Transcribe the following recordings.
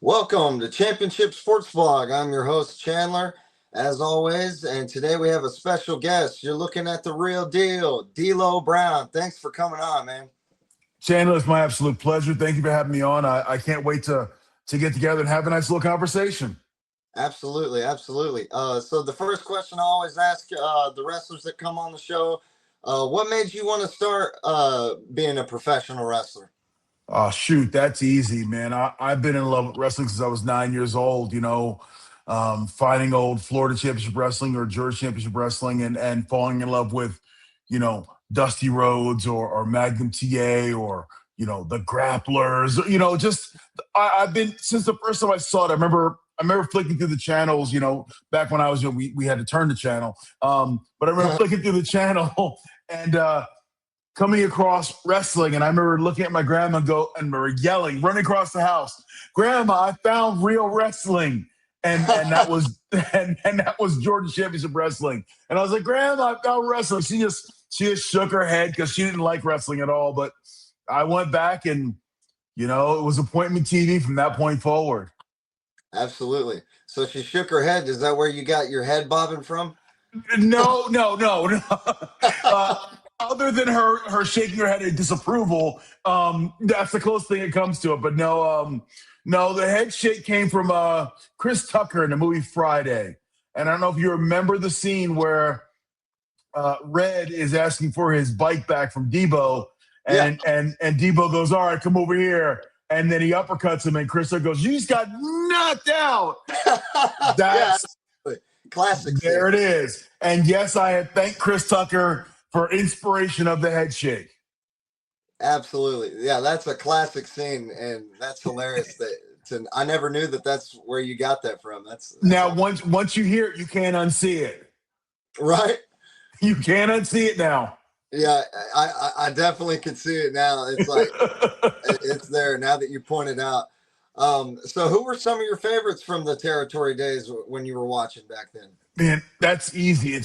Welcome to Championship Sports Blog. I'm your host, Chandler, as always, and today we have a special guest. You're looking at the real deal, D'Lo Brown. Thanks for coming on, man. Chandler, it's my absolute pleasure. Thank you for having me on. I can't wait to get together and have a nice little conversation. Absolutely, absolutely. So the first question I always ask the wrestlers that come on the show, what made you want to start being a professional wrestler? Oh, shoot, that's easy, man. I've been in love with wrestling since I was 9 years old, finding old Florida Championship Wrestling or Georgia Championship Wrestling and falling in love with, Dusty Rhodes or Magnum TA or, the Grapplers, I've been, since the first time I saw it, I remember flicking through the channels, back when I was young, we had to turn the channel. But I remember flicking through the channel and, coming across wrestling, and I remember looking at my grandma and remember yelling, running across the house, "Grandma, I found real wrestling!" And that was and that was Georgia Championship Wrestling. And I was like, "Grandma, I found wrestling." She just shook her head because she didn't like wrestling at all. But I went back, and it was appointment TV from that point forward. Absolutely. So she shook her head. Is that where you got your head bobbing from? No, no, no, no. Other than her shaking her head in disapproval, that's the closest thing it comes to it. But no, the head shake came from Chris Tucker in the movie Friday. And I don't know if you remember the scene where Red is asking for his bike back from Debo, and Debo goes, "All right, come over here." And then he uppercuts him, and Chris Tucker goes, "You just got knocked out." That's classic. There it is. And yes, I have thanked Chris Tucker for inspiration of the head shake. Absolutely. Yeah, that's a classic scene, and that's hilarious. I never knew that that's where you got that from. That's now awesome. once you hear it, you can't unsee it. Right? You can't unsee it now. Yeah, I definitely can see it now. It's like it's there now that you pointed out. So who were some of your favorites from the territory days when you were watching back then? Man, that's easy.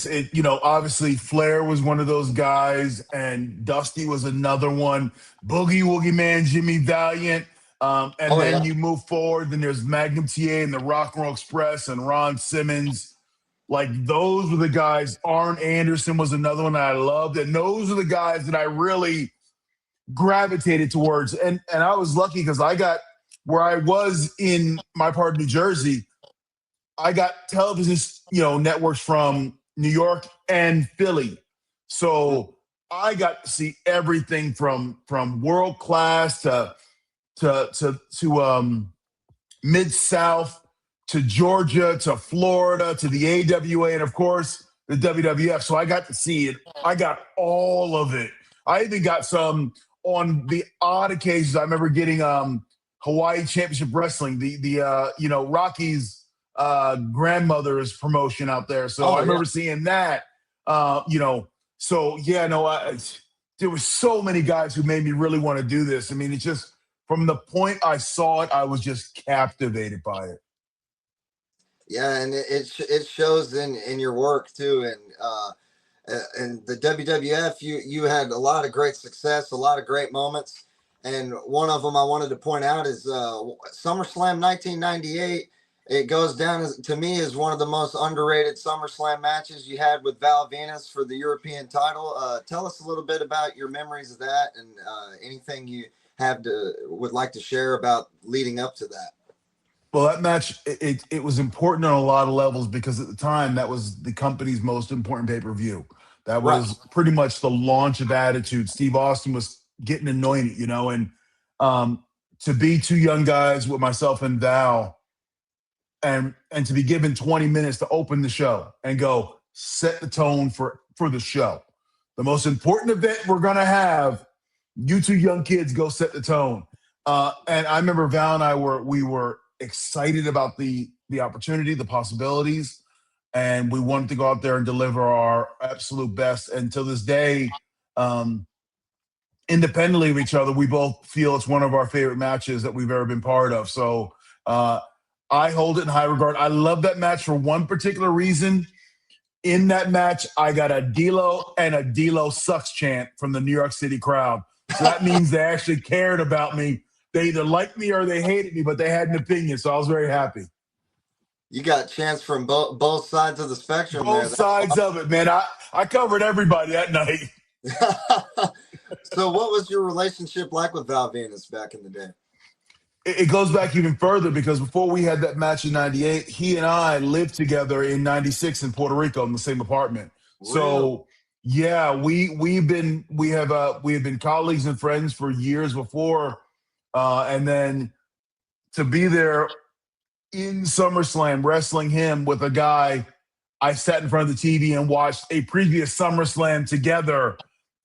Obviously Flair was one of those guys, and Dusty was another one. Boogie Woogie Man, Jimmy Valiant. Then you move forward, then there's Magnum TA and the Rock and Roll Express and Ron Simmons. Like, those were the guys. Arn Anderson was another one that I loved. And those are the guys that I really gravitated towards. And I was lucky because I got where I was in my part of New Jersey. I got television, networks from New York and Philly. So I got to see everything from world class to Mid-South to Georgia to Florida to the AWA and, of course, the WWF. So I got to see it. I got all of it. I even got some on the odd occasions. I remember getting Hawaii Championship Wrestling, the Rocky's grandmother's promotion out there. So I remember seeing that, So, yeah, no, there were so many guys who made me really want to do this. I mean, it's just from the point I saw it, I was just captivated by it. Yeah, and it shows in your work too, and the WWF. You had a lot of great success, a lot of great moments, and one of them I wanted to point out is SummerSlam 1998. It goes down to me as one of the most underrated SummerSlam matches you had with Val Venus for the European title. Tell us a little bit about your memories of that and anything you would like to share about leading up to that. Well, that match, it was important on a lot of levels because at the time that was the company's most important pay-per-view. That was pretty much the launch of Attitude. Steve Austin was getting anointed, and to be two young guys with myself and Val and to be given 20 minutes to open the show and go set the tone for the show. The most important event we're going to have, you two young kids go set the tone. And I remember Val and I were excited about the opportunity, the possibilities, and we wanted to go out there and deliver our absolute best. And to this day, independently of each other, we both feel it's one of our favorite matches that we've ever been part of. So I hold it in high regard. I love that match for one particular reason. In that match, I got a D'Lo and a D'Lo sucks chant from the New York City crowd. So that means they actually cared about me They either liked me or they hated me, but they had an opinion, so I was very happy. You got chance from both sides of the spectrum Both there. sides of it, man. I covered everybody that night. So, what was your relationship like with Val Venus back in the day? It goes back even further because before we had that match in '98, he and I lived together in '96 in Puerto Rico in the same apartment. Real. So yeah, we have been colleagues and friends for years before, and then to be there in SummerSlam wrestling him with a guy I sat in front of the TV and watched a previous SummerSlam together.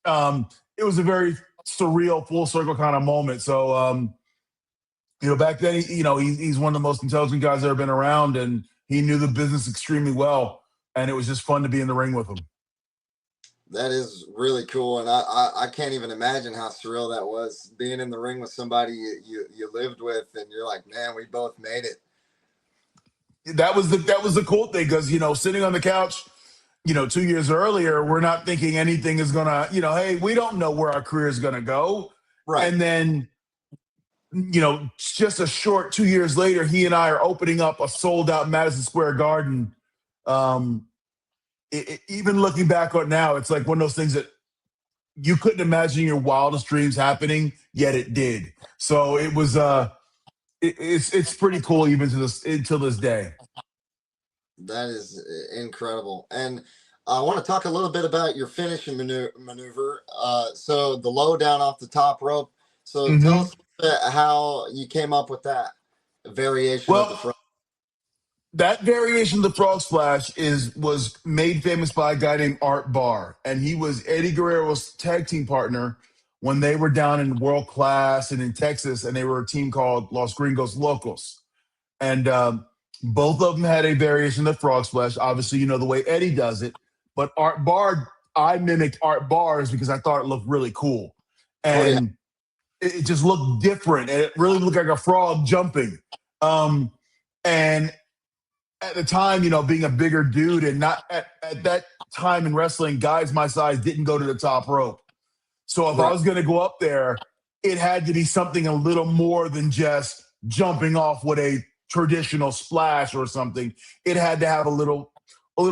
It was a very surreal, full circle kind of moment. So back then, he's one of the most intelligent guys that ever been around, and he knew the business extremely well. And it was just fun to be in the ring with him. That is really cool, and I can't even imagine how surreal that was being in the ring with somebody you lived with, and you're like, man, we both made it. That was the cool thing because sitting on the couch, 2 years earlier, we're not thinking anything is gonna, hey, we don't know where our career is gonna go, Right. And then just a short 2 years later, he and I are opening up a sold out Madison Square Garden. Even looking back on now, it's like one of those things that you couldn't imagine in your wildest dreams happening, yet it did. So it was, it's pretty cool even until this day. That is incredible. And I want to talk a little bit about your finishing maneuver. So the low down off the top rope. So tell us how you came up with that variation of the front. That variation of the frog splash was made famous by a guy named Art Barr, and he was Eddie Guerrero's tag team partner when they were down in World Class and in Texas, and they were a team called Los Gringos Locos. And both of them had a variation of the frog splash. Obviously, the way Eddie does it, but Art Barr, I mimicked Art Barr's because I thought it looked really cool. And it just looked different, and it really looked like a frog jumping. And at the time, being a bigger dude and not at that time in wrestling, guys my size didn't go to the top rope. So if I was going to go up there, it had to be something a little more than just jumping off with a traditional splash or something. It had to have a little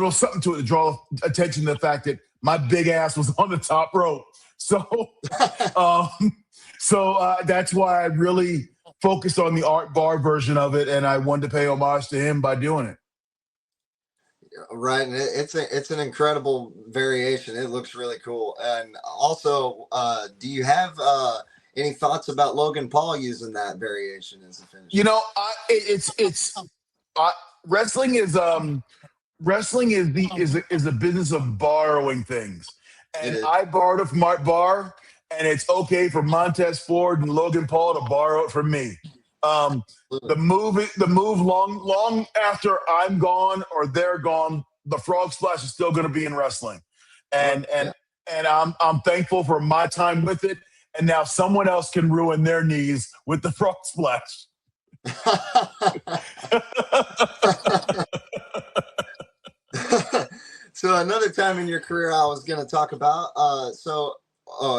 something to it to draw attention to the fact that my big ass was on the top rope. So, that's why I really focused on the Art Barr version of it, and I wanted to pay homage to him by doing it. Right, and it's an incredible variation. It looks really cool. And also, do you have any thoughts about Logan Paul using that variation as a finish? Wrestling is a business of borrowing things, and I borrowed it from Art Barr, and it's okay for Montez Ford and Logan Paul to borrow it from me. The move long after I'm gone or they're gone, the frog splash is still going to be in wrestling, and I'm thankful for my time with it. And now someone else can ruin their knees with the frog splash. So another time in your career I was going to talk about.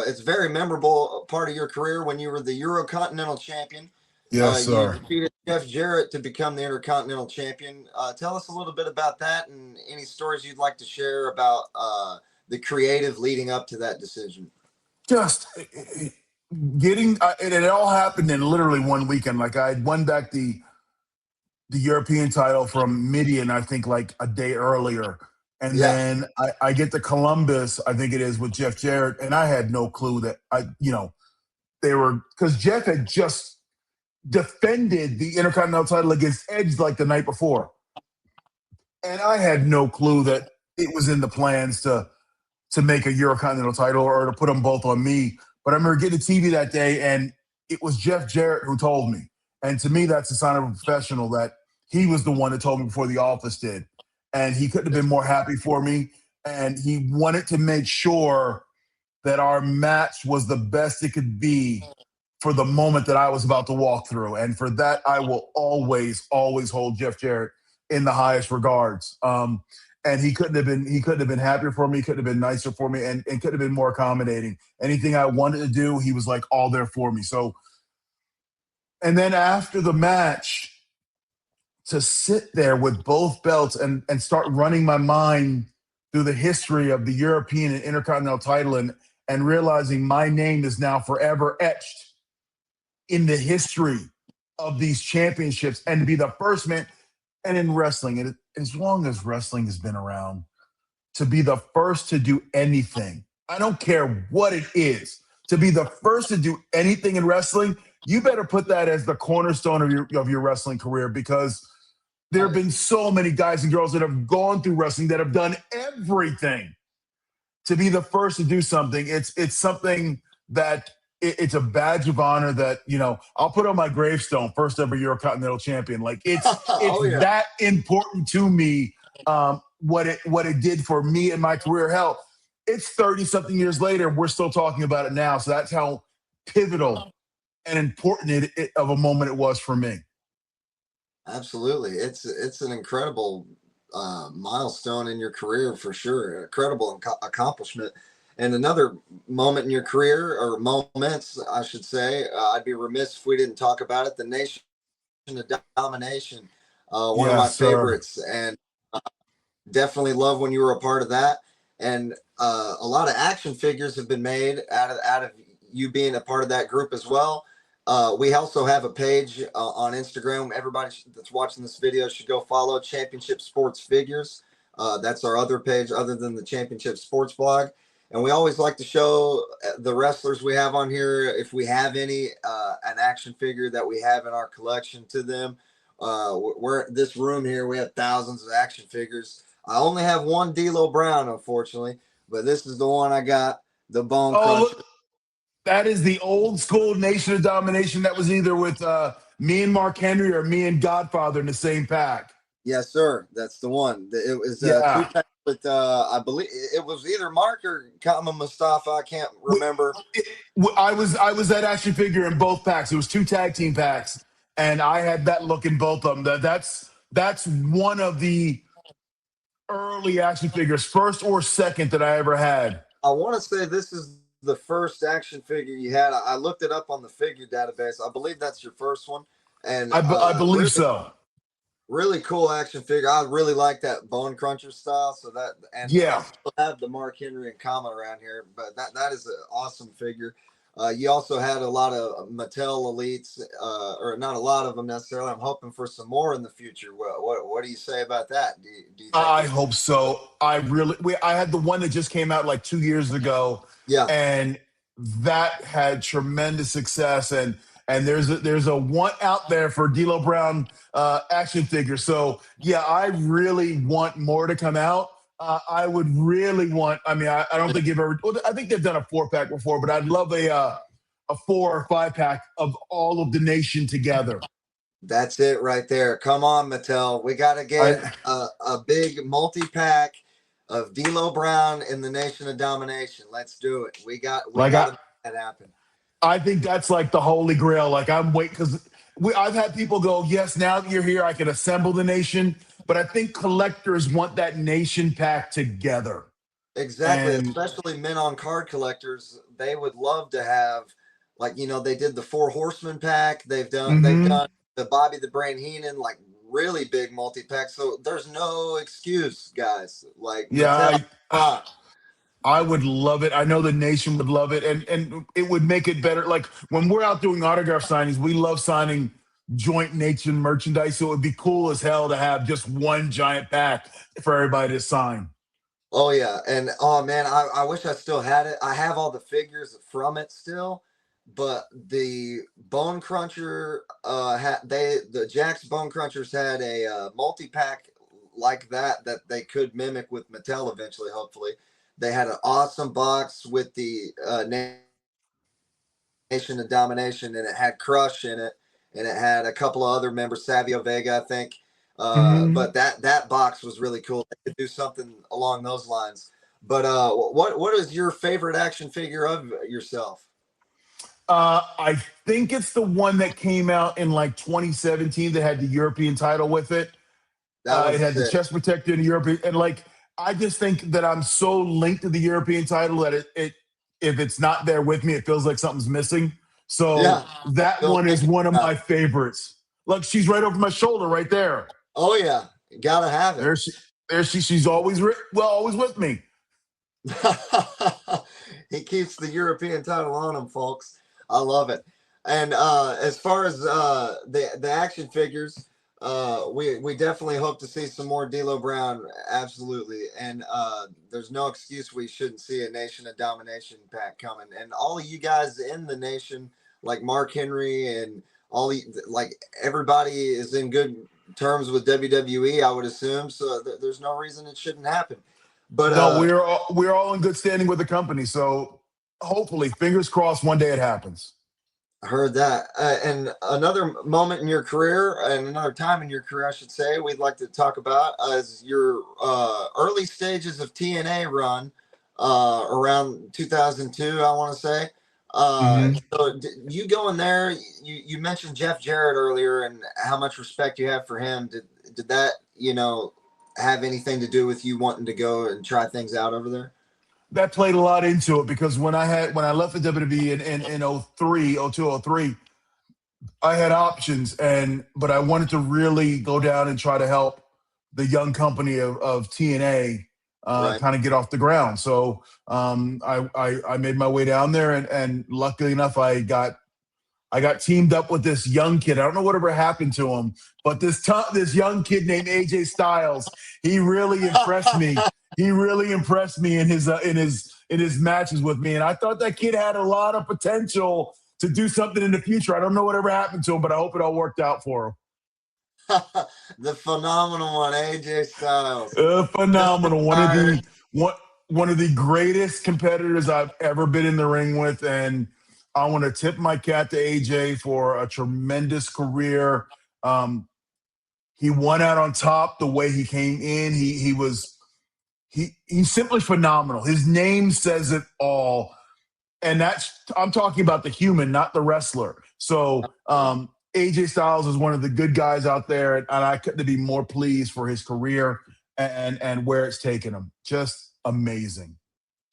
It's a very memorable part of your career when you were the Eurocontinental champion. Yes, sir. You defeated Jeff Jarrett to become the Intercontinental Champion. Tell us a little bit about that and any stories you'd like to share about the creative leading up to that decision. Just getting and it all happened in literally one weekend. Like I won back the European title from Midian, I think, like a day earlier. And then I get to Columbus, I think it is, with Jeff Jarrett, and I had no clue that they were, because Jeff had just defended the Intercontinental title against Edge like the night before. And I had no clue that it was in the plans to make a Eurocontinental title or to put them both on me. But I remember getting TV that day, and it was Jeff Jarrett who told me. And to me, that's a sign of a professional, that he was the one that told me before the office did. And he couldn't have been more happy for me. And he wanted to make sure that our match was the best it could be for the moment that I was about to walk through. And for that, I will always, always hold Jeff Jarrett in the highest regards. And he couldn't have been happier for me, couldn't have been nicer for me, and couldn't have been more accommodating. Anything I wanted to do, he was like all there for me. So And then after the match, to sit there with both belts and start running my mind through the history of the European and Intercontinental title and realizing my name is now forever etched in the history of these championships and to be the first man. And in wrestling, and as long as wrestling has been around, to be the first to do anything, I don't care what it is, to be the first to do anything in wrestling, you better put that as the cornerstone of your wrestling career, because there Oh have yeah. been so many guys and girls that have gone through wrestling that have done everything to be the first to do something. It's something that it's a badge of honor that, I'll put on my gravestone, first ever Eurocontinental champion. Like it's Oh yeah. that important to me. What it did for me and my career. Hell, it's 30 something years later, we're still talking about it now. So that's how pivotal and important of a moment it was for me. Absolutely. It's an incredible milestone in your career for sure. Incredible accomplishment. And another moment in your career, or moments, I should say, I'd be remiss if we didn't talk about it. The Nation of Domination, one of my Yes, sir. favorites, and definitely love when you were a part of that. And a lot of action figures have been made out of you being a part of that group as well. We also have a page on Instagram. Everybody that's watching this video should go follow Championship Sports Figures. That's our other page other than the Championship Sports blog. And we always like to show the wrestlers we have on here, if we have any, an action figure that we have in our collection to them. We're this room here, we have thousands of action figures. I only have one D'Lo Brown, unfortunately, but this is the one I got, the Bone Oh, Cruncher. look, that is the old school Nation of Domination that was either with me and Mark Henry or me and Godfather in the same pack. Yes, sir. That's the one. It was two Yeah. packs with I believe it was either Mark or Kama Mustafa. I can't We, remember. I was that action figure in both packs. It was two tag team packs, and I had that look in both of them. That's one of the early action figures, first or second, that I ever had. I want to say this is the first action figure you had. I looked it up on the figure database. I believe that's your first one, and I believe really, so. really cool action figure. I really like that Bone Cruncher style. So that, and I Yeah. still have the Mark Henry and Kama around here, but that is an awesome figure. You also had a lot of Mattel elites, or not a lot of them necessarily. I'm hoping for some more in the future. What do you say about that? Do you think I there's? hope so. I had the one that just came out like 2 years ago, Yeah, and that had tremendous success. And there's a one out there for D'Lo Brown action figure. So yeah, I really want more to come out. I would really want. I mean, I don't think you've ever. Well, I think they've done a 4 pack before, but I'd love a 4 or 5 pack of all of the nation together. that's it right there. Come on, Mattel. We got to get I a big multi pack of D'Lo Brown in the Nation of Domination. Let's do it. We like got I to make that happen. I think that's like the holy grail. Like I'm waiting because I've had people go, yes, now that you're here, I can assemble the nation. But I think collectors want that nation pack together. Exactly, And especially men on card collectors. They would love to have, like, they did the Four Horsemen pack. They've mhm, done the Bobby the Brain Heenan, like really big multi pack. So there's no excuse, guys. Like yeah, Mattel, come on. I would love it. I know the nation would love it, and it would make it better. Like when we're out doing autograph signings, we love signing joint nation merchandise. So it would be cool as hell to have just one giant pack for everybody to sign. Oh yeah, and oh man, I wish I still had it. I have all the figures from it still, but the Bone Cruncher had the Jack's Bone Crunchers had a multi pack like that they could mimic with Mattel eventually. Hopefully, they had an awesome box with the Nation of Domination, and it had Crush in it, and it had a couple of other members, Savio Vega, I think. Mhm. But that box was really cool. They could do something along those lines. But what is your favorite action figure of yourself? I think it's the one that came out in like 2017 that had the European title with it. That It one's had the sick. chest protector in Europe, and like I just think that I'm so linked to the European title that it if it's not there with me, it feels like something's missing. So Yeah. that Don't one think is one of about my it. favorites. Look, she's right over my shoulder, right there. Oh yeah, gotta have it. There she, there she. She's always always with me. He keeps the European title on him, folks. I love it. And as far as the action figures, we definitely hope to see some more D'Lo Brown, absolutely. And there's no excuse we shouldn't see a Nation of Domination pack coming. And all of you guys in the Nation, like Mark Henry and like everybody is in good terms with WWE, I would assume. So there's no reason it shouldn't happen. But No, we're all in good standing with the company. So hopefully, fingers crossed, one day it happens. I heard that. And another moment in your career, and another time in your career, I should say, we'd like to talk about is your early stages of TNA run around 2002, I want to say. Hmm. You going there, you mentioned Jeff Jarrett earlier and how much respect you have for him. Did that, have anything to do with you wanting to go and try things out over there? That played a lot into it because when I left the WWE in 03, 02, 03, I had options but I wanted to really go down and try to help the young company of TNA Right. kind of get off the ground. So I made my way down there and luckily enough I got teamed up with this young kid. I don't know whatever happened to him, but this young kid named AJ Styles, he really impressed me. He really impressed me in his matches with me, and I thought that kid had a lot of potential to do something in the future. I don't know whatever happened to him, but I hope it all worked out for him. The phenomenal one, AJ Styles. Just Phenomenal. retired. One of the greatest competitors I've ever been in the ring with, and I want to tip my cap to AJ for a tremendous career. Um, he won out on top the way he came in. He's simply phenomenal. His name says it all, and I'm talking about the human, not the wrestler. So AJ Styles is one of the good guys out there, and I couldn't be more pleased for his career and where it's taken him. Just amazing.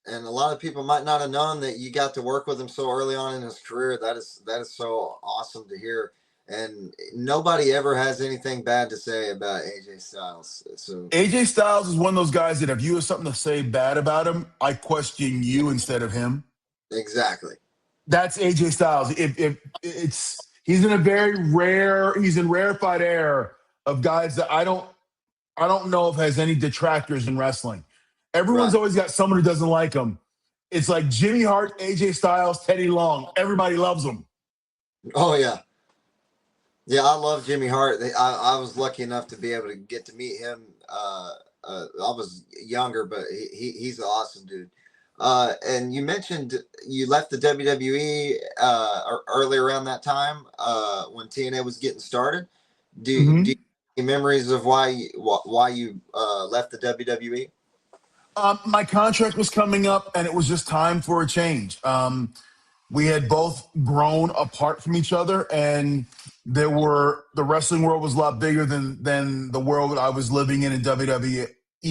And a lot of people might not have known that you got to work with him so early on in his career. That is so awesome to hear. And nobody ever has anything bad to say about AJ Styles. So AJ Styles is one of those guys that if you have something to say bad about him, I question you instead of him. exactly. That's AJ Styles. If it's he's in a very rare, he's in rarefied air of guys that I don't know if has any detractors in wrestling. Everyone's Right. always got someone who doesn't like him. It's like Jimmy Hart, AJ Styles, Teddy Long. Everybody loves them. Oh yeah. Yeah, I love Jimmy Hart. I was lucky enough to be able to get to meet him. I was younger, but he's an awesome dude. And you mentioned you left the WWE early around that time when TNA was getting started. Do you Mm-hmm. have any memories of why you left the WWE? My contract was coming up, and it was just time for a change. We had both grown apart from each other, and the wrestling world was a lot bigger than the world I was living in WWE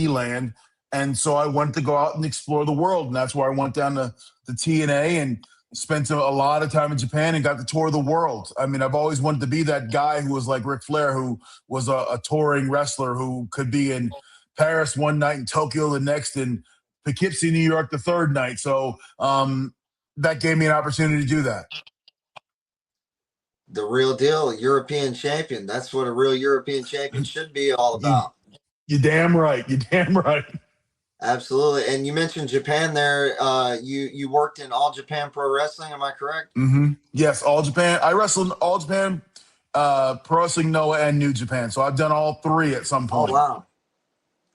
land. And so I wanted to go out and explore the world, and that's why I went down to the TNA and spent a lot of time in Japan and got to tour the world. I mean, I've always wanted to be that guy who was like Ric Flair, who was a touring wrestler who could be in Paris one night and Tokyo the next, and Poughkeepsie, New York the third night. So that gave me an opportunity to do that. The real deal, European champion. That's what a real European champion should be all You, about. you damn right. You damn right. Absolutely. And you mentioned Japan there. You worked in All Japan Pro Wrestling. Am I correct? Yes, All Japan. I wrestled in All Japan, Pro Wrestling Noah, and New Japan. So I've done all three at some Oh point. wow,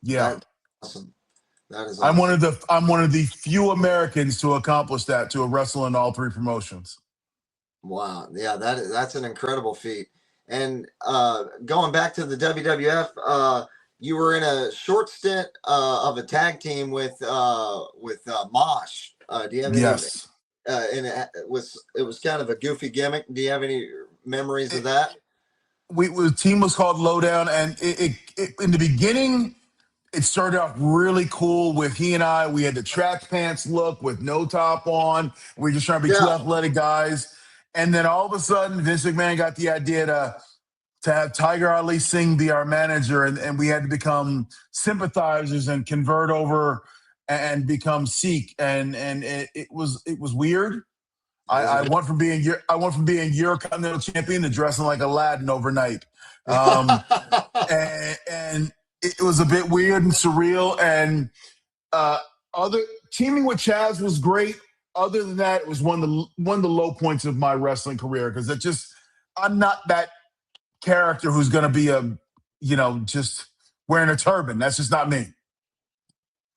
Yeah, that's awesome. That is awesome. I'm one of the few Americans to accomplish that, to wrestle in all three promotions. Wow, yeah, that's an incredible feat. And going back to the WWF, you were in a short stint of a tag team with Mosh. Do you have any? Yes. And it was kind of a goofy gimmick. Do you have any memories of that? The team was called Lowdown, and in the beginning, it started off really cool with he and I. We had the track pants look with no top on. We were just trying to be two Yeah. athletic guys. And then all of a sudden, Vince McMahon got the idea to have Tiger Ali Singh be our manager, and we had to become sympathizers and convert over and become Sikh, and it was weird. It was a I bit. went from being eurocontinental champion to dressing like Aladdin overnight, um, and it was a bit weird and surreal. And uh, other teaming with Chaz was great. Other than that, it was one of the low points of my wrestling career because I'm not that character who's going to be just wearing a turban. That's just not me.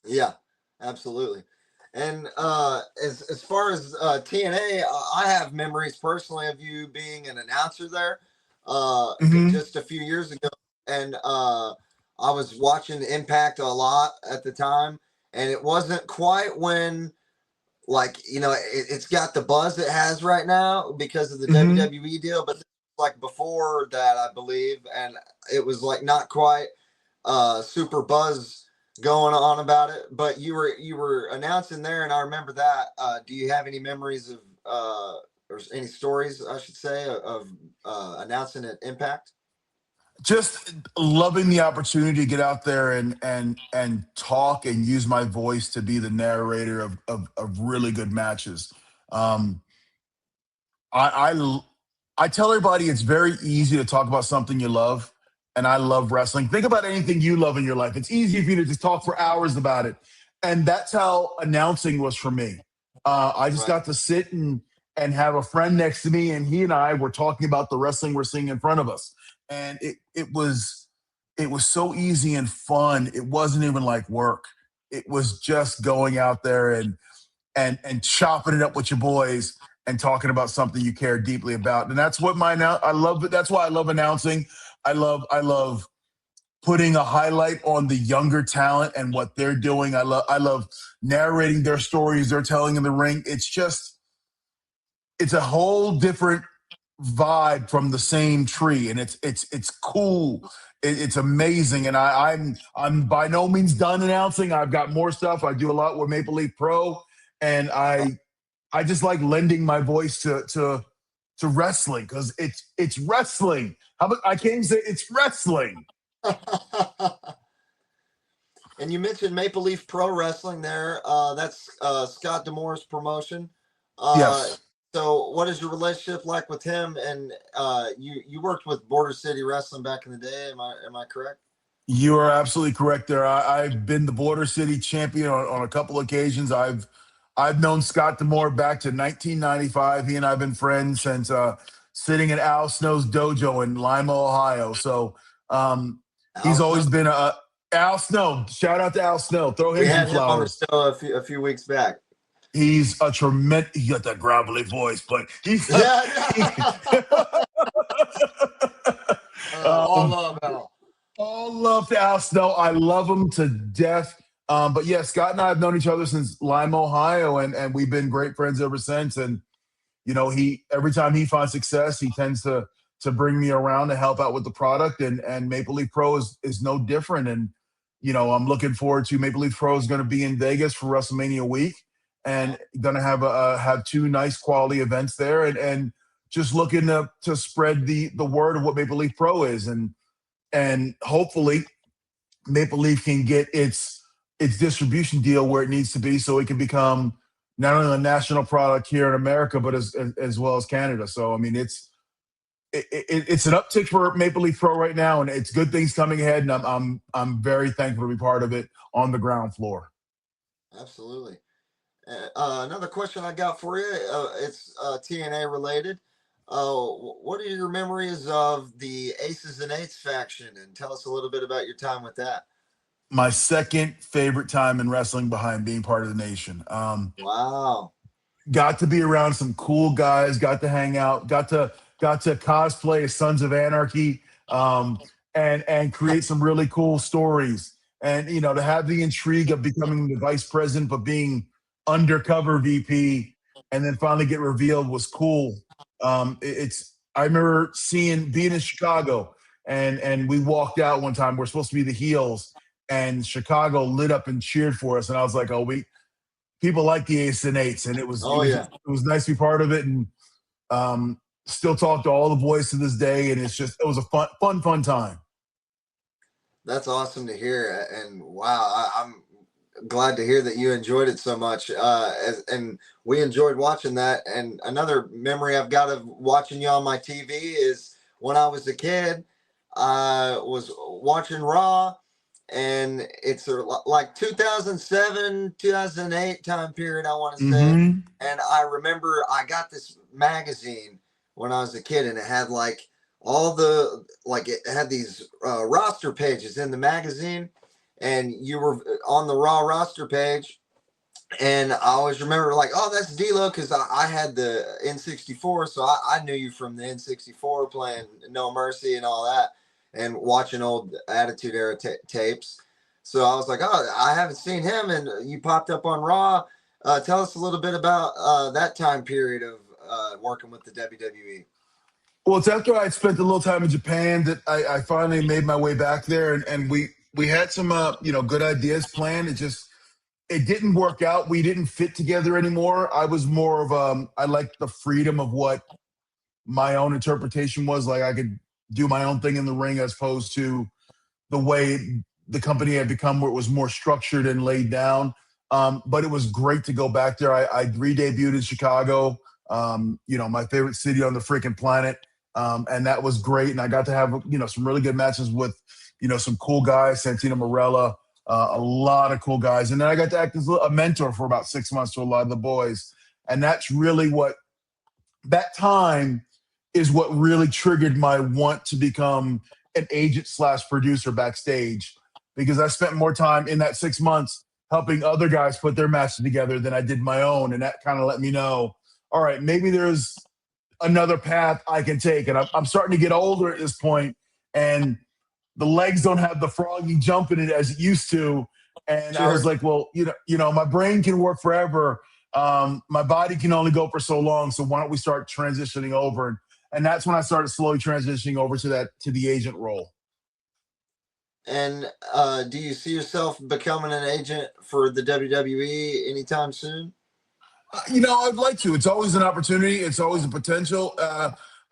Yeah, absolutely. And as far as TNA, I have memories personally of you being an announcer there Hmm. just a few years ago, and I was watching Impact a lot at the time, and it wasn't quite when it's got the buzz it has right now because of the Hmm. WWE deal, but like before that, I believe, and it was like not quite super buzz going on about it. But you were announcing there, and I remember that. Do you have any memories of or any stories, I should say, of announcing at Impact? Just loving the opportunity to get out there and talk and use my voice to be the narrator of really good matches. Um, I I tell everybody it's very easy to talk about something you love, and I love wrestling. Think about anything you love in your life. It's easy for you to just talk for hours about it, and that's how announcing was for me. I just Right. got to sit and have a friend next to me, and he and I were talking about the wrestling we're seeing in front of us, and it was so easy and fun. It wasn't even like work. It was just going out there and chopping it up with your boys and talking about something you care deeply about. And that's what I love it. That's why I love announcing. I love putting a highlight on the younger talent and what they're doing. I love narrating their stories they're telling in the ring. It's a whole different vibe from the same tree, and it's cool. It's amazing, and I'm by no means done announcing. I've got more stuff. I do a lot with Maple Leaf Pro, and I just like lending my voice to wrestling because it's wrestling. How about I can't even say it's wrestling? And you mentioned Maple Leaf Pro Wrestling there. That's Scott Demore's promotion. Uh, Yes. so, what is your relationship like with him? And you worked with Border City Wrestling back in the day. Am I correct? You are absolutely correct there. I've been the Border City champion on a couple occasions. I've known Scott Demore back to 1995. He and I've been friends since sitting at Al Snow's dojo in Lima, Ohio. So um, he's Al Snow. always been a Al Snow. Shout out to Al Snow. Throw We him some had him on the flowers. show a few weeks back. He's a tremendous. He got that gravelly voice, but he's Yeah, he, yeah. All um, love, Al. all love to Al Snow. I love him to death. But yeah, Scott and I have known each other since Lima, Ohio, and we've been great friends ever since. And he every time he finds success, he tends to bring me around to help out with the product. And Maple Leaf Pro is no different. And I'm looking forward to Maple Leaf Pro is going to be in Vegas for WrestleMania week, and going to have two nice quality events there, and just looking to spread the word of what Maple Leaf Pro is, and hopefully Maple Leaf can get its distribution deal where it needs to be, so it can become not only a national product here in America, but as well as Canada. So I mean, it's an uptick for Maple Leaf Pro right now, and it's good things coming ahead. And I'm very thankful to be part of it on the ground floor. Absolutely. Another question I got for you. It's TNA related. What are your memories of the Aces and Eights faction? And tell us a little bit about your time with that. My second favorite time in wrestling behind being part of the nation. Wow. Got to be around some cool guys, got to hang out, got to cosplay as Sons of Anarchy, and create some really cool stories. And to have the intrigue of becoming the vice president, but being undercover VP, and then finally get revealed was cool. It's I remember being in Chicago, and we walked out one time. We're supposed to be the heels, and Chicago lit up and cheered for us, and I was like, oh, we people like the Ace and Eights, and it was it Oh was yeah. it was nice to be part of it. And Still talk to all the boys to this day, and it was a fun time. That's awesome to hear. And wow, I'm glad to hear that you enjoyed it so much. And we enjoyed watching that. And another memory I've got of watching you on my TV is when I was a kid, I was watching Raw, and it's like 2007, 2008 time period, I want to say. Mm-hmm. And I remember I got this magazine when I was a kid, and it had like all the, like, it had these roster pages in the magazine, and you were on the Raw roster page. And I always remember, like, oh, that's D'Lo, because I had the N64, so I knew you from the N64 playing No Mercy and all that, and watching old Attitude Era tapes. So I was like, oh, I haven't seen him, and you popped up on Raw. Tell us a little bit about that time period of working with the WWE. Well, it's after I spent a little time in Japan that I finally made my way back there, and we had some good ideas planned. It didn't work out. We didn't fit together anymore. I was more of I liked the freedom of what my own interpretation was. Like, I could do my own thing in the ring as opposed to the way the company had become, where it was more structured and laid down. But it was great to go back there. I re-debuted in Chicago, my favorite city on the freaking planet. And that was great. And I got to have, some really good matches with, some cool guys, Santino Marella, a lot of cool guys. And then I got to act as a mentor for about 6 months to a lot of the boys. And that's really that time is what really triggered my want to become an agent / producer backstage, because I spent more time in that 6 months helping other guys put their matches together than I did my own. And that kind of let me know, all right, maybe there's another path I can take. And I'm starting to get older at this point, and the legs don't have the froggy jump in it as it used to. And Sure. I was like, well, my brain can work forever. My body can only go for so long. So why don't we start transitioning over? And that's when I started slowly transitioning over to the agent role. And do you see yourself becoming an agent for the WWE anytime soon? I'd like to. It's always an opportunity. It's always a potential.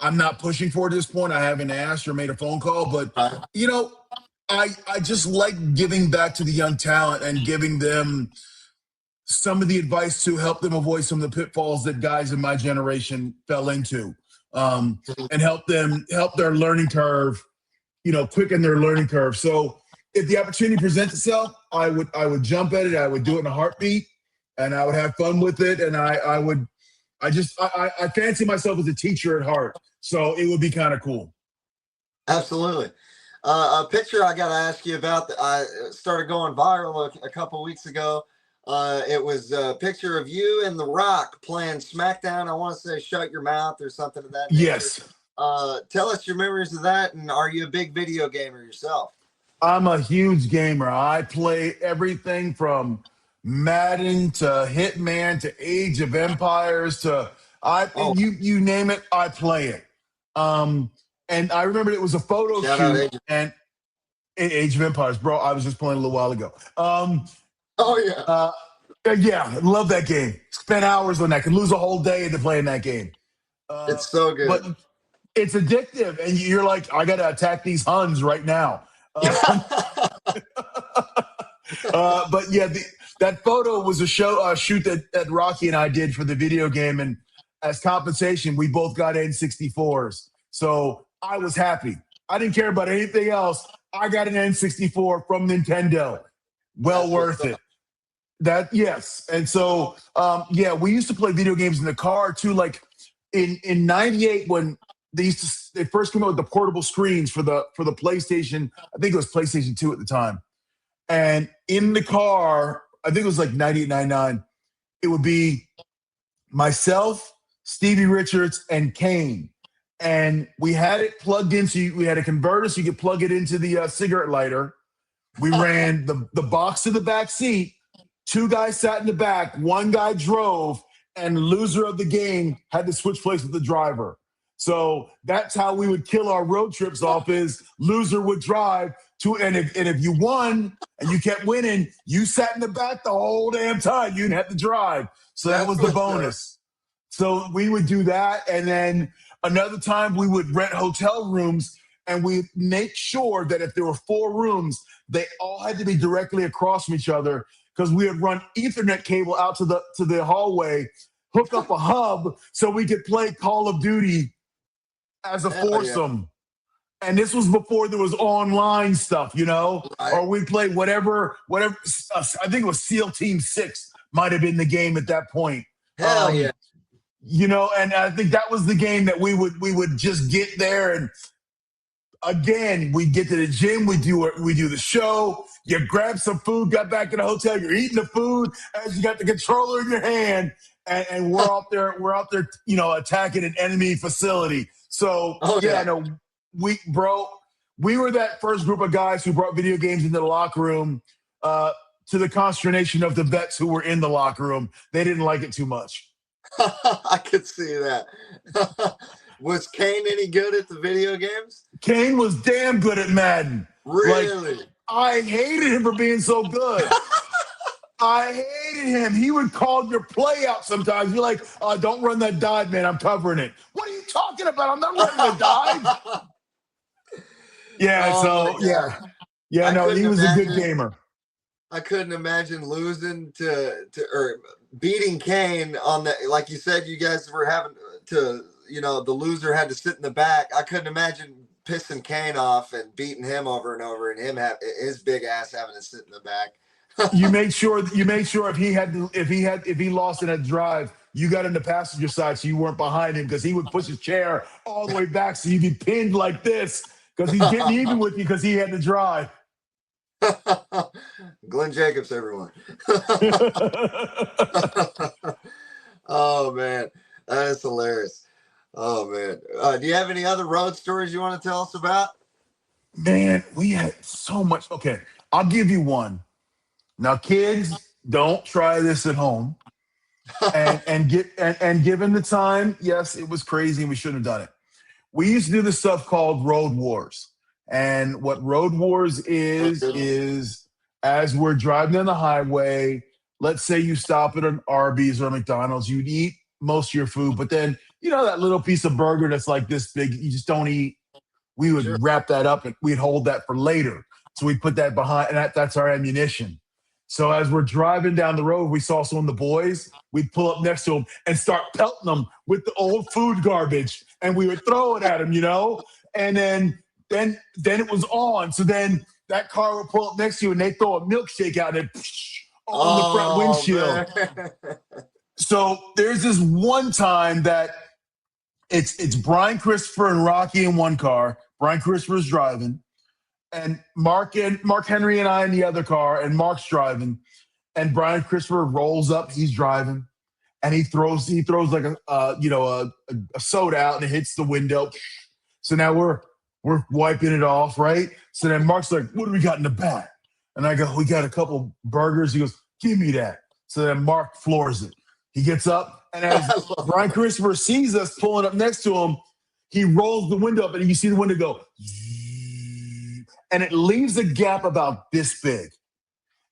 I'm not pushing for it at this point. I haven't asked or made a phone call, but I just like giving back to the young talent and giving them some of the advice to help them avoid some of the pitfalls that guys in my generation fell into, and help their learning curve, quicken their learning curve. So if the opportunity presents itself, I would jump at it. I would do it in a heartbeat, and I would have fun with it. And I fancy myself as a teacher at heart. So it would be kind of cool. Absolutely. A picture I got to ask you about that I started going viral a couple weeks ago. It was a picture of you and The Rock playing SmackDown. I want to say Shut Your Mouth or something of that nature. Yes. Tell us your memories of that, and are you a big video gamer yourself? I'm a huge gamer. I play everything from Madden to Hitman to Age of Empires to you name it, I play it. And I remember it was a photo shoot and Age of Empires, bro. I was just playing a little while ago. Yeah, love that game. Spent hours on that. Could lose a whole day into playing that game. It's so good. But it's addictive, and you're like, I got to attack these Huns right now. But yeah, that photo was a shoot that Rocky and I did for the video game, and as compensation, we both got N64s. So I was happy. I didn't care about anything else. I got an N64 from Nintendo. Well worth it. Yes. And so, we used to play video games in the car too. Like in 98, when they first came out with the portable screens for the PlayStation. I think it was PlayStation 2 at the time. And in the car, I think it was like 98, 99, it would be myself, Stevie Richards, and Kane. And we had it plugged in. So we had a converter so you could plug it into the cigarette lighter. We ran the box to the back seat. 2 guys sat in the back. 1 guy drove, and the loser of the game had to switch place with the driver. So that's how we would kill our road trips off, is loser would drive and if you won and you kept winning, you sat in the back the whole damn time. You didn't have to drive. So that was the bonus. So we would do that. And then another time we would rent hotel rooms and we make sure that if there were 4 rooms, they all had to be directly across from each other because we would run Ethernet cable out to the hallway, hook up a hub so we could play Call of Duty as a Hell yeah. foursome. And this was before there was online stuff, Right. or we'd play whatever. I think it was SEAL Team 6 might have been the game at that point. Hell yeah. And I think that was the game that we would just get there, and again we get to the gym, we do the show, you grab some food, got back in the hotel, you're eating the food as you got the controller in your hand, and we're out there attacking an enemy facility. So we were that first group of guys who brought video games into the locker room, to the consternation of the vets who were in the locker room. They didn't like it too much. I could see that. Was Kane any good at the video games? Kane was damn good at Madden. Really? Like, I hated him for being so good. I hated him. He would call your play out sometimes. You're like, don't run that dive, man. I'm covering it. What are you talking about? I'm not running the dive. Yeah, no, he was a good gamer. I couldn't imagine losing or beating Kane on the, like you said, you guys were having to, the loser had to sit in the back. I couldn't imagine pissing Kane off and beating him over and over, and him his big ass having to sit in the back. You made sure if he lost in a drive, you got in the passenger side so you weren't behind him, because he would push his chair all the way back so you'd be pinned like this because he's getting even with you because he had to drive. Glenn Jacobs, everyone. Oh man, that is hilarious. Oh man, do you have any other road stories you want to tell us about? Man, we had so much. Okay, I'll give you one. Now, kids, don't try this at home. And given the time, yes, it was crazy and we shouldn't have done it. We used to do this stuff called Road Wars. And what Road Wars is as we're driving down the highway, let's say you stop at an Arby's or a McDonald's, you'd eat most of your food, but then, that little piece of burger that's like this big, you just don't eat. We would wrap that up and we'd hold that for later. So we'd put that behind, and that's our ammunition. So as we're driving down the road, we saw some of the boys, we'd pull up next to them and start pelting them with the old food garbage, and we would throw it at them, and then it was on. So then that car would pull up next to you and they throw a milkshake out and on the front windshield. So there's this one time that it's Brian Christopher and Rocky in one car. Brian Christopher's driving, and Mark Henry and I in the other car, and Mark's driving, and Brian Christopher rolls up. He's driving, and he throws like a soda out, and it hits the window. So now we're wiping it off, right? So then Mark's like, "What do we got in the back?" And I go, "We got a couple burgers." He goes, "Give me that." So then Mark floors it. He gets up, and as Brian Christopher sees us pulling up next to him, he rolls the window up, and you see the window go, and it leaves a gap about this big.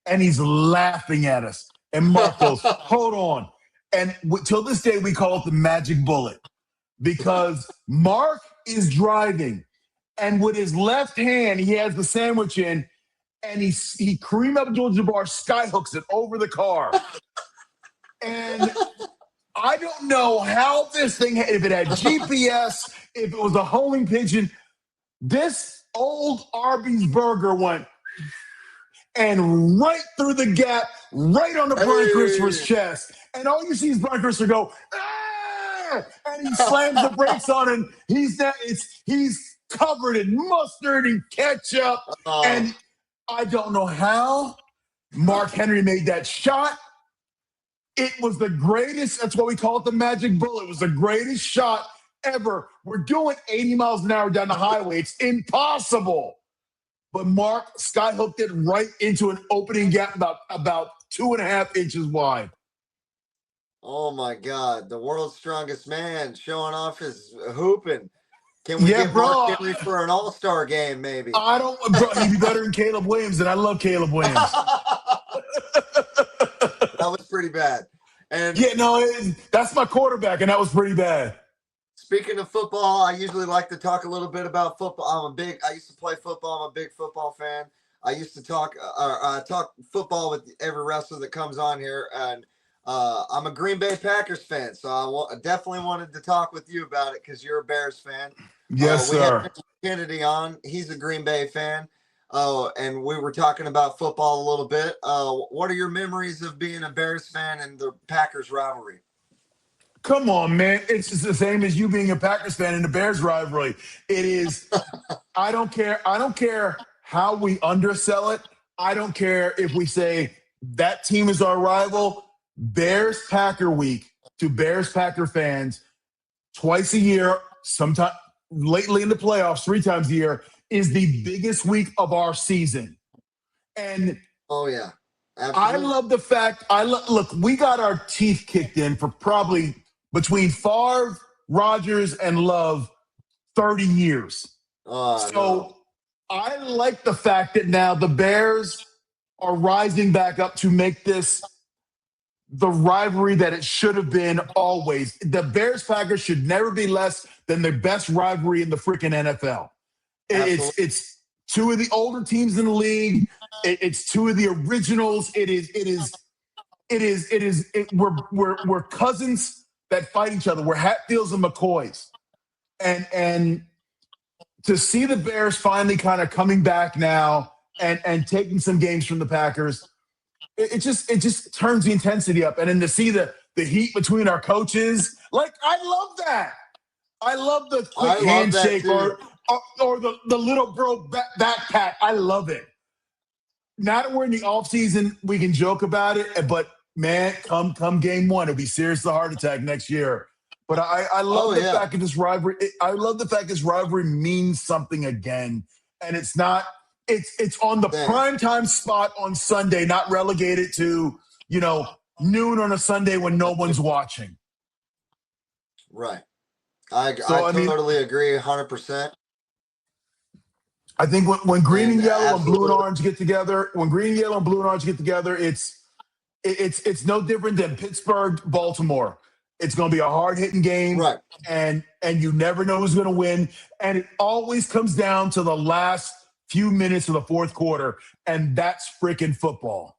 And he's laughing at us. And Mark goes, "Hold on." And till this day, we call it the magic bullet, because Mark is driving, and with his left hand, he has the sandwich in, and he Kareem Abdul-Jabbar skyhooks it over the car. And I don't know how this thing, if it had GPS, if it was a homing pigeon, this old Arby's burger went and right through the gap, right on the Brian Christopher's chest. And all you see is Brian Christopher go, "Ah!" And he slams the brakes on, and he's covered in mustard and ketchup. And I don't know how Mark Henry made that shot. It was the greatest. That's why we call it the magic bullet. It was the greatest shot ever. We're doing 80 miles an hour down the highway. It's impossible. But Mark skyhooked it right into an opening gap about 2.5 inches wide. Oh my God. The world's strongest man showing off his hooping. Can we get Mark Henry for an all-star game, maybe? He'd be better than Caleb Williams, and I love Caleb Williams. That was pretty bad. And Yeah, no, that's my quarterback, and that was pretty bad. speaking of football, I usually like to talk a little bit about football. I used to play football. I'm a big football fan. I used to talk football with every wrestler that comes on here, and I'm a Green Bay Packers fan. So I definitely wanted to talk with you about it because you're a Bears fan. Yes, We had sir. Mr. Kennedy on. He's a Green Bay fan. And we were talking about football a little bit. What are your memories of being a Bears fan and the Packers rivalry? Come on, man. It's just the same as you being a Packers fan in the Bears rivalry. It is. I don't care. I don't care how we undersell it. I don't care if we say that team is our rival. Bears Packer week to Bears Packer fans twice a year, sometime lately in the playoffs, 3 times a year, is the biggest week of our season. And Oh yeah, I absolutely. love the fact look, we got our teeth kicked in for probably between Favre, Rodgers, and Love 30 years. Oh no. So I like the fact that now the Bears are rising back up to make this the rivalry that it should have been always. The Bears Packers should never be less than the best rivalry in the freaking NFL. Absolutely. It's two of the older teams in the league. It's two of the originals. We're cousins that fight each other. We're Hatfields and McCoys. And to see the Bears finally kind of coming back now and taking some games from the Packers, it just turns the intensity up. And then to see the heat between our coaches, like I love that. I love the quick I love that handshake too. or the little bro backpack. I love it. Now that we're in the off season, we can joke about it, but man, come game one, it'll be seriously heart attack next year. But I Oh love the yeah. fact that this rivalry. I love the fact this rivalry means something again, and it's not. It's on the Same. prime time spot on Sunday, not relegated to noon on a Sunday when no one's watching. Right. I So I mean, totally agree 100%. I think when green And and yellow and blue and absolutely. orange get together, it's no different than Pittsburgh, Baltimore. It's going to be a hard hitting game, Right. and you never know who's going to win. And it always comes down to the last few minutes of the fourth quarter, and that's freaking football.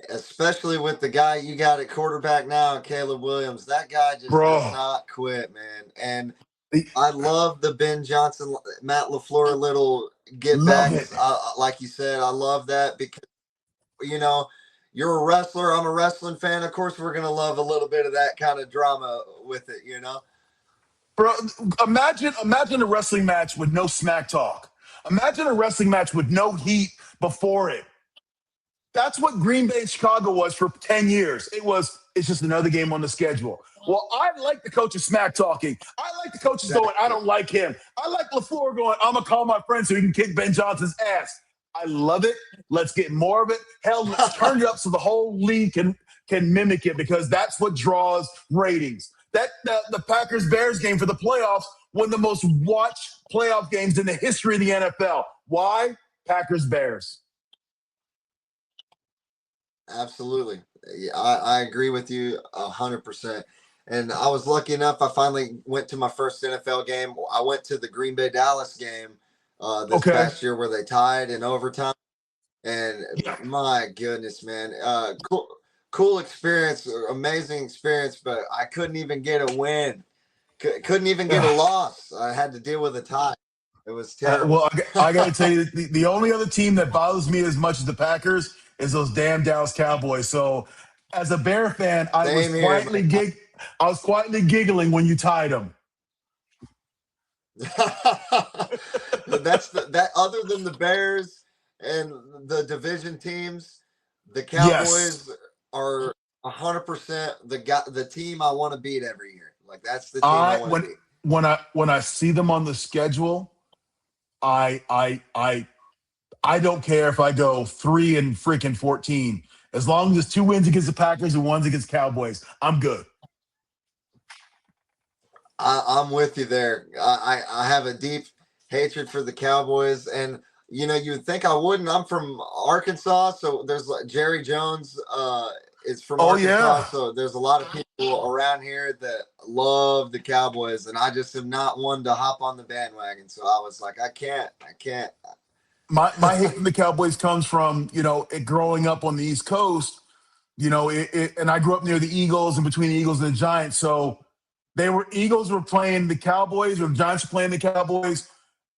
Especially with the guy you got at quarterback now, Caleb Williams. That guy just does Bro, not quit, man. And I love the Ben Johnson, Matt LaFleur little get love back. it. Like you said, I love that because you know you're a wrestler. I'm a wrestling fan. Of course, we're gonna love a little bit of that kind of drama with it. Bro, imagine a wrestling match with no smack talk. Imagine a wrestling match with no heat before it. That's what Green Bay and Chicago was for 10 years. It's just another game on the schedule. Well, I like the coaches smack talking. I like the coaches going, I Exactly. don't like him. I like LaFleur going, I'm going to call my friend so he can kick Ben Johnson's ass. I love it. Let's get more of it. Hell, let's turn it up so the whole league can mimic it because that's what draws ratings. The Packers Bears game for the playoffs, one of the most watched playoff games in the history of the NFL. Why? Packers Bears. Absolutely. Yeah, I agree with you 100%. And I was lucky enough. I finally went to my first NFL game. I went to the Green Bay Dallas game this Okay. past year where they tied in overtime. And Yeah. my goodness, man, cool experience, amazing experience. But I couldn't even get a win. Couldn't even get a loss. I had to deal with a tie. It was terrible. Well, I got to tell you, the only other team that bothers me as much as the Packers is those damn Dallas Cowboys. So, as a Bear fan, Same here, man. I was quietly giggling when you tied them. That other than the Bears and the division teams, the Yes, Cowboys are 100% the team I want to beat every year. Like that's the team I I want to beat. when I see them on the schedule, I I I I don't care if I go 3-14. As long as it's 2 wins against the Packers and ones against Cowboys, I'm good. I'm with you there. I have a deep hatred for the Cowboys, and You would think I wouldn't. I'm from Arkansas, so there's Jerry Jones is from Oh Arkansas, yeah. so there's a lot of people around here that love the Cowboys, and I just am not one to hop on the bandwagon. So I was like, I can't. My hate from the Cowboys comes from, it growing up on the East Coast, and I grew up near the Eagles and between the Eagles and the Giants. So Eagles were playing the Cowboys or the Giants were playing the Cowboys,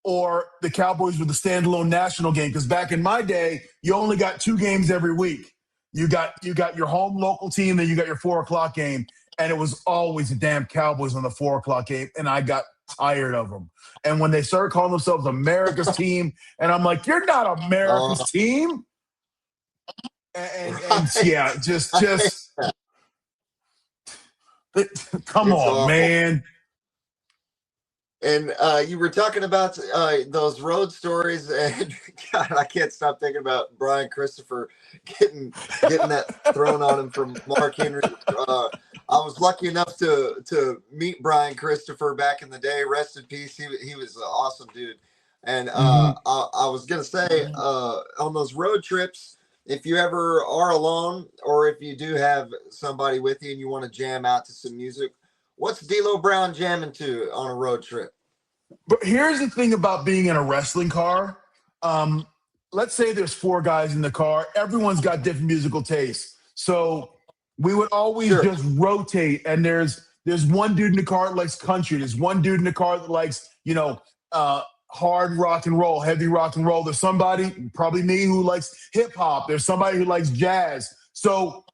or the Cowboys were the standalone national game. Because back in my day, you only got two games every week. You got your home local team, then you got your 4 o'clock game, and it was always the damn Cowboys on the 4 o'clock game, and I got tired of them. And when they started calling themselves America's team, and I'm like, you're not Uh, America's team. And right. yeah, just come It's on, awful. man. And you were talking about those road stories, and God, I can't stop thinking about Brian Christopher getting that thrown on him from Mark Henry. I was lucky enough to meet Brian Christopher back in the day. Rest in peace. He was an awesome dude. And Mm-hmm. I was gonna say on those road trips, if you ever are alone, or if you do have somebody with you and you want to jam out to some music, what's D'Lo Brown jamming to on a road trip? But here's the thing about being in a wrestling car. Um, let's say there's 4 guys in the car. Everyone's got different musical tastes. So we would always Sure. just rotate. And there's one dude in the car that likes country. There's one dude in the car that likes, hard rock and roll, heavy rock and roll. There's somebody, probably me, who likes hip hop. There's somebody who likes jazz. So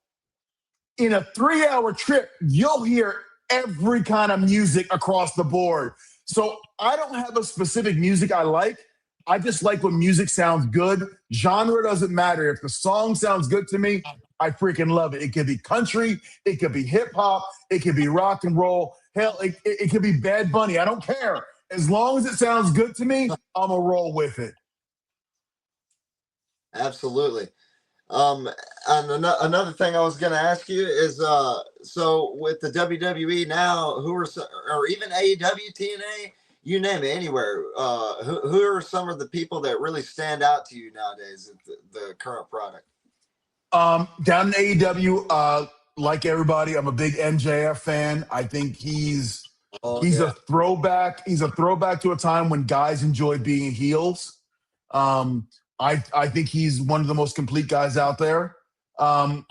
in a 3-hour trip, you'll hear every kind of music across the board. So I don't have a specific music I like. I just like when music sounds good. Genre doesn't matter. If the song sounds good to me, I freaking love it. It could be country, it could be hip hop, it could be rock and roll. Hell, it could be Bad Bunny. I don't care. As long as it sounds good to me, I'm going to roll with it. Absolutely. And another thing I was going to ask you is, so with the WWE now, or even AEW, TNA, you name it, anywhere, who are some of the people that really stand out to you nowadays at the current product? Down in AEW, like everybody, I'm a big MJF fan. I think Oh he's a yeah, throwback. He's a throwback to a time when guys enjoyed being heels. Um, I think he's one of the most complete guys out there. Um,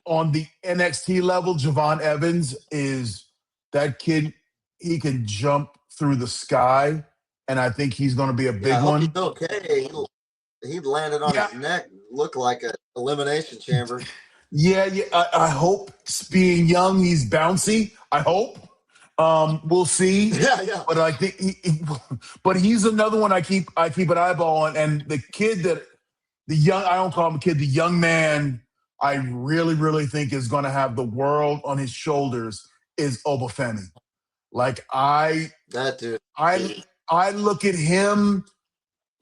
on the NXT level, Javon Evans is that kid. He can jump through the sky, and I think he's going to be a yeah. I big hope he's one. okay. He landed on Yeah, his neck, looked like an elimination chamber. yeah. I hope, being young, he's bouncy. I hope. We'll see. Yeah, yeah. But I think but he's another one I keep an eyeball on. And the young, I don't call him a kid, the young man I really, really think is going to have the world on his shoulders is Obafemi. Like That dude. I look at him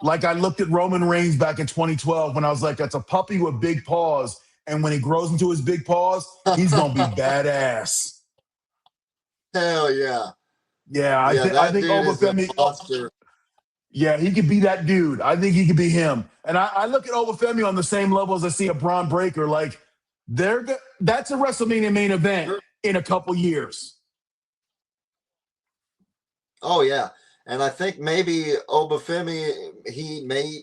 like I looked at Roman Reigns back in 2012 when I was like, that's a puppy with big paws. And when he grows into his big paws, he's gonna be badass. Hell yeah. Yeah, I Yeah, think I that think dude is a Obafemi. monster. Yeah, he could be that dude. I think he could be him. And I look at Obafemi on the same level as I see a Braun Breaker. Like that's a WrestleMania main event in a couple years. Oh yeah, and I think maybe Obafemi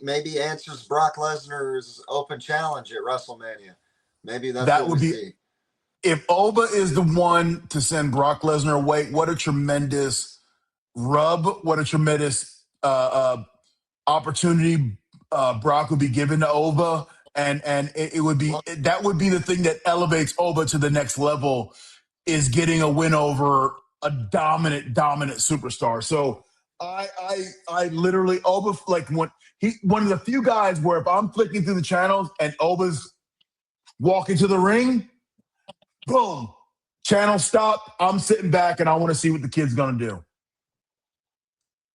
maybe answers Brock Lesnar's open challenge at WrestleMania. Maybe that's That what we would be see. if Oba is the one to send Brock Lesnar away. What a tremendous rub! What a tremendous opportunity Brock would be given to Oba, and it would be Well, that would be the thing that elevates Oba to the next level is getting a win over a dominant superstar. So I literally Oba like when he one of the few guys where if I'm flicking through the channels and Oba's walking to the ring, boom, channel stop. I'm sitting back and I want to see what the kid's gonna do.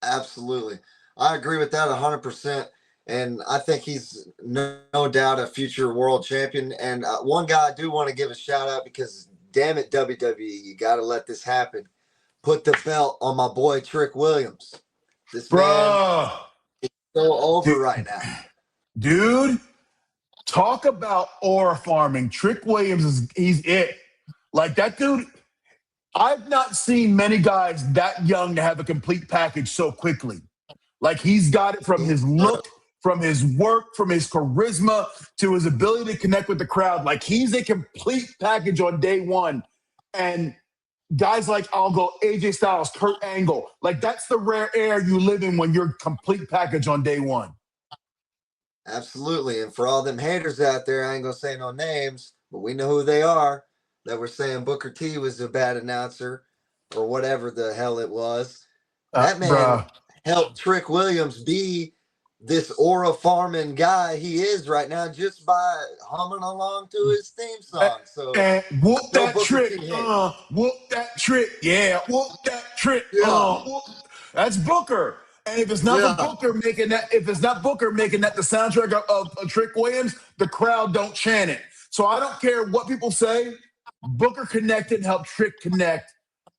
absolutely, I agree with that 100%. And I think he's no doubt a future world champion. And one guy I do want to give a shout out because, damn it, WWE, you got to let this happen. Put the belt on my boy Trick Williams. This man Bruh. so over Dude, right now. dude, talk about aura farming. Trick Williams he's it. Like that dude, I've not seen many guys that young to have a complete package so quickly. Like he's got it from his look, from his work, from his charisma to his ability to connect with the crowd. Like he's a complete package on day one. And guys like I'll go AJ Styles, Kurt Angle, like that's the rare air you live in when you're complete package on day one. Absolutely. And for all them haters out there, I ain't gonna say no names, but we know who they are that were saying Booker T was a bad announcer or whatever the hell it was. That man Bruh. helped Trick Williams be this aura farming guy he is right now just by humming along to his theme song. So And whoop no that Booker trick, T hate. whoop that trick, yeah, whoop that trick, Yeah. whoop. That's Booker. And if it's not for Yeah. Booker making that, if it's not Booker making that the soundtrack of Trick Williams, the crowd don't chant it. So I don't care what people say. Booker connected, helped Trick connect,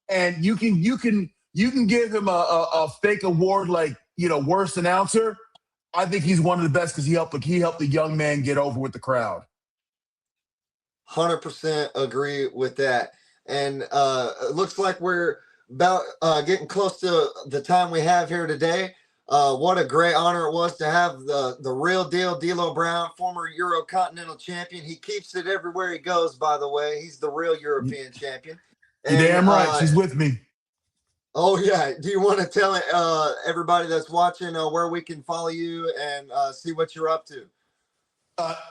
and you can give him a fake award like worst announcer. I think he's one of the best because he helped the young man get over with the crowd. 100% agree with that. And it looks like we're about getting close to the time we have here today. What a great honor it was to have the real deal, D'Lo Brown, former Eurocontinental champion. He keeps it everywhere he goes, by the way. He's the real European champion. You're And damn right. She's with me. oh, yeah. Do you want to tell everybody that's watching where we can follow you and see what you're up to?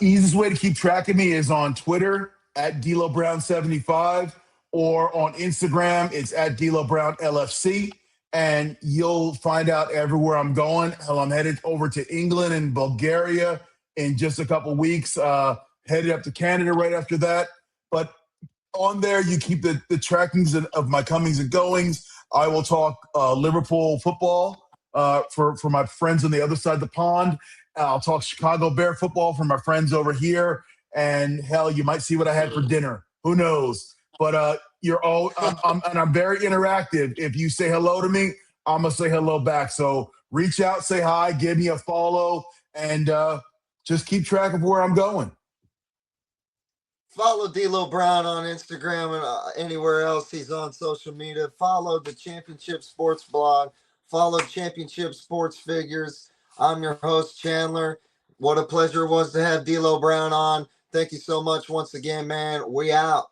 Easiest way to keep track of me is on Twitter at DLoBrown75 or on Instagram, it's at DLoBrownLFC. And you'll find out everywhere I'm going. Hell, I'm headed over to England and Bulgaria in just a couple weeks, headed up to Canada right after that. But on there, you keep the trackings of my comings and goings. I will talk Liverpool football for my friends on the other side of the pond. I'll talk Chicago Bear football for my friends over here. And hell, you might see what I had for dinner. Who knows? But I'm very interactive. If you say hello to me, I'm gonna say hello back. So reach out, say hi, give me a follow, and just keep track of where I'm going. Follow D'Lo Brown on Instagram and anywhere else he's on social media. Follow the Championship Sports blog. Follow Championship Sports Figures. I'm your host, Chandler. What a pleasure it was to have D'Lo Brown on. Thank you so much once again, man. We out.